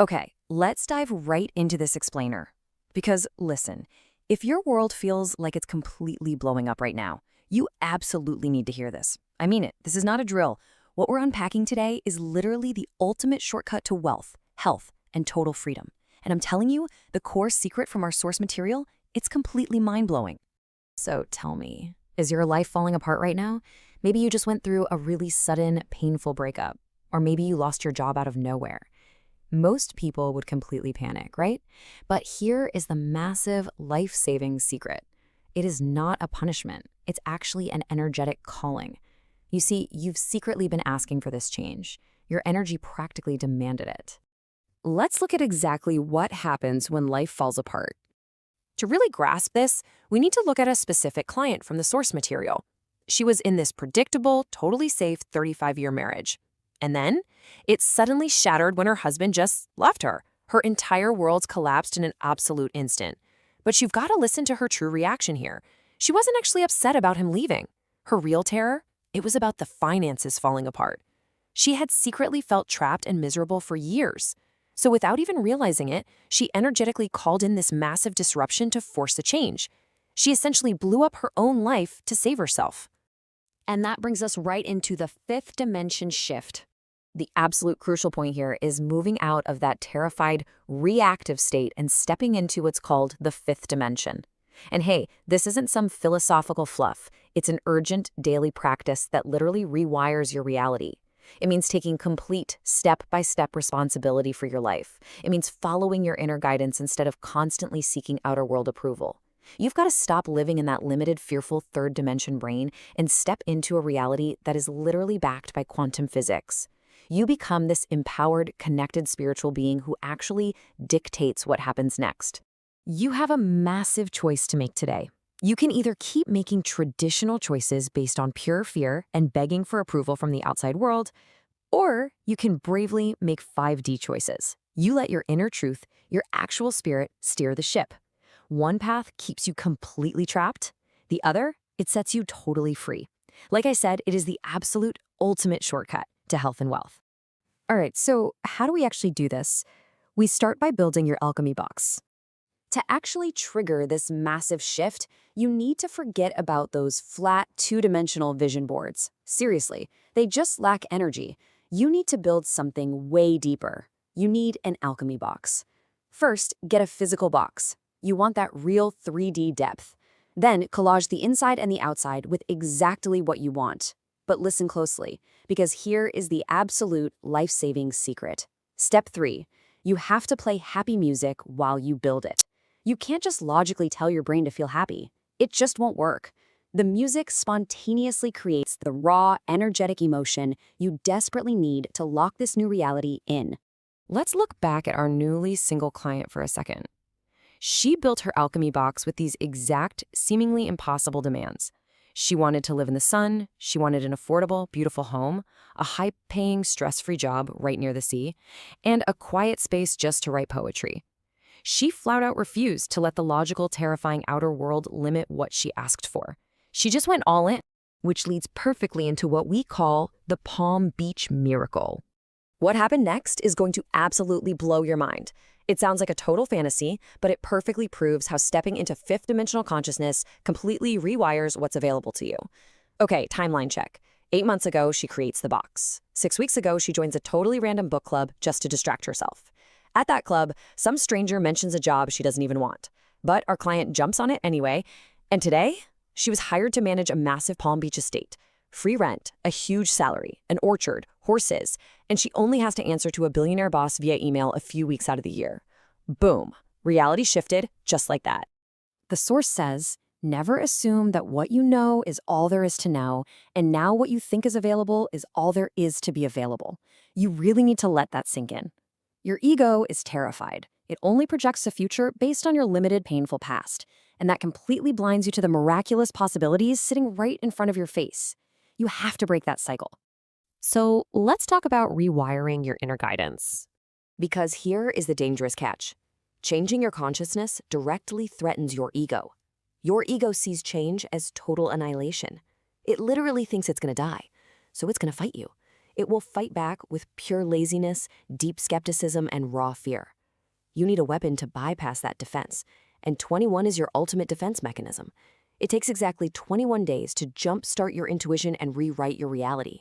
Okay, let's dive right into this explainer. Because listen, if your world feels like it's completely blowing up right now, you absolutely need to hear this. I mean it, this is not a drill. What we're unpacking today is literally the ultimate shortcut to wealth, health, and total freedom. And I'm telling you, the core secret from our source material, it's completely mind-blowing. So tell me, is your life falling apart right now? Maybe you just went through a really sudden, painful breakup. Or maybe you lost your job out of nowhere. Most people would completely panic, right? But here is the massive life-saving secret. It is not a punishment. It's actually an energetic calling. You see, you've secretly been asking for this change. Your energy practically demanded it. Let's look at exactly what happens when life falls apart. To really grasp this, we need to look at a specific client from the source material. She was in this predictable, totally safe 35-year marriage. And then, it suddenly shattered when her husband just left her. Her entire world collapsed in an absolute instant. But you've got to listen to her true reaction here. She wasn't actually upset about him leaving. Her real terror? It was about the finances falling apart. She had secretly felt trapped and miserable for years. So without even realizing it, she energetically called in this massive disruption to force a change. She essentially blew up her own life to save herself. And that brings us right into the fifth dimension shift. The absolute crucial point here is moving out of that terrified, reactive state and stepping into what's called the fifth dimension. And hey, this isn't some philosophical fluff. It's an urgent daily practice that literally rewires your reality. It means taking complete step-by-step responsibility for your life. It means following your inner guidance instead of constantly seeking outer world approval. You've got to stop living in that limited, fearful third dimension brain and step into a reality that is literally backed by quantum physics. You become this empowered, connected spiritual being who actually dictates what happens next. You have a massive choice to make today. You can either keep making traditional choices based on pure fear and begging for approval from the outside world, or you can bravely make 5D choices. You let your inner truth, your actual spirit, steer the ship. One path keeps you completely trapped. The other, it sets you totally free. Like I said, it is the absolute ultimate shortcut to health and wealth. All right, so how do we actually do this? We start by building your alchemy box. To actually trigger this massive shift, you need to forget about those flat, two-dimensional vision boards. Seriously, they just lack energy. You need to build something way deeper. You need an alchemy box. First, get a physical box. You want that real 3D depth. Then, collage the inside and the outside with exactly what you want. But listen closely, because here is the absolute life-saving secret. Step 3. You have to play happy music while you build it. You can't just logically tell your brain to feel happy. It just won't work. The music spontaneously creates the raw, energetic emotion you desperately need to lock this new reality in. Let's look back at our newly single client for a second. She built her alchemy box with these exact, seemingly impossible demands. She wanted to live in the sun, she wanted an affordable, beautiful home, a high-paying, stress-free job right near the sea, and a quiet space just to write poetry. She flat out refused to let the logical, terrifying outer world limit what she asked for. She just went all in, which leads perfectly into what we call the Palm Beach miracle. What happened next is going to absolutely blow your mind. It sounds like a total fantasy, but it perfectly proves how stepping into fifth dimensional consciousness completely rewires what's available to you. Okay, timeline check. 8 months ago, she creates the box. 6 weeks ago, she joins a totally random book club just to distract herself. At that club, some stranger mentions a job she doesn't even want. But our client jumps on it anyway. And today, she was hired to manage a massive Palm Beach estate. Free rent, a huge salary, an orchard, horses, and she only has to answer to a billionaire boss via email a few weeks out of the year. Boom. Reality shifted just like that. The source says, never assume that what you know is all there is to know, and now what you think is available is all there is to be available. You really need to let that sink in. Your ego is terrified. It only projects a future based on your limited, painful past, and that completely blinds you to the miraculous possibilities sitting right in front of your face. You have to break that cycle. So let's talk about rewiring your inner guidance. Because here is the dangerous catch. Changing your consciousness directly threatens your ego. Your ego sees change as total annihilation. It literally thinks it's going to die, so it's going to fight you. it will fight back with pure laziness, deep skepticism, and raw fear. You need a weapon to bypass that defense, and 21 is your ultimate defense mechanism. It takes exactly 21 days to jumpstart your intuition and rewrite your reality.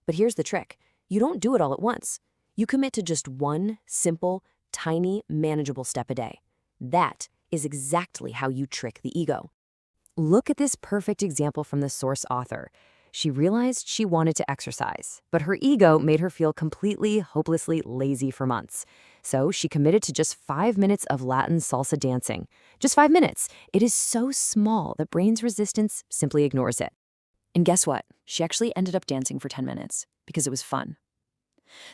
But here's the trick. You don't do it all at once. You commit to just one simple, tiny, manageable step a day. That is exactly how you trick the ego. Look at this perfect example from the source author. She realized she wanted to exercise, but her ego made her feel completely, hopelessly lazy for months. So she committed to just 5 minutes of Latin salsa dancing. Just 5 minutes. It is so small that brain's resistance simply ignores it. And guess what? She actually ended up dancing for 10 minutes because it was fun.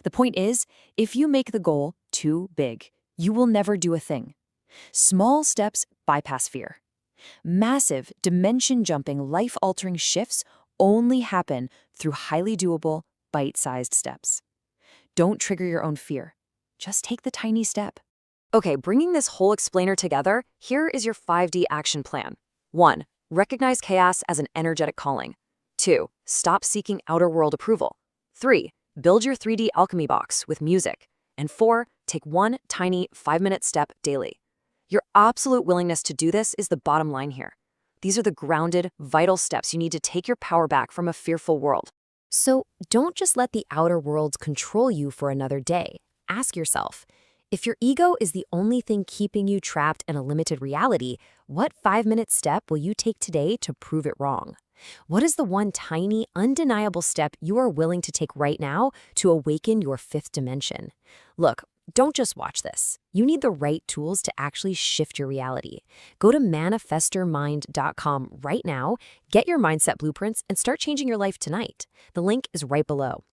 The point is, if you make the goal too big, you will never do a thing. Small steps bypass fear. Massive, dimension-jumping, life-altering shifts only happen through highly doable, bite-sized steps. Don't trigger your own fear. Just take the tiny step. Okay, bringing this whole explainer together, here is your 5D action plan. 1. Recognize chaos as an energetic calling. 2. Stop seeking outer world approval. 3. Build your 3D alchemy box with music. And 4. Take one tiny 5-minute step daily. Your absolute willingness to do this is the bottom line here. These are the grounded, vital steps you need to take your power back from a fearful world. So don't just let the outer world control you for another day. Ask yourself, if your ego is the only thing keeping you trapped in a limited reality, what 5-minute step will you take today to prove it wrong? What is the one tiny, undeniable step you are willing to take right now to awaken your fifth dimension? Look, don't just watch this. You need the right tools to actually shift your reality. Go to manifestormind.com right now, get your mindset blueprints, and start changing your life tonight. The link is right below.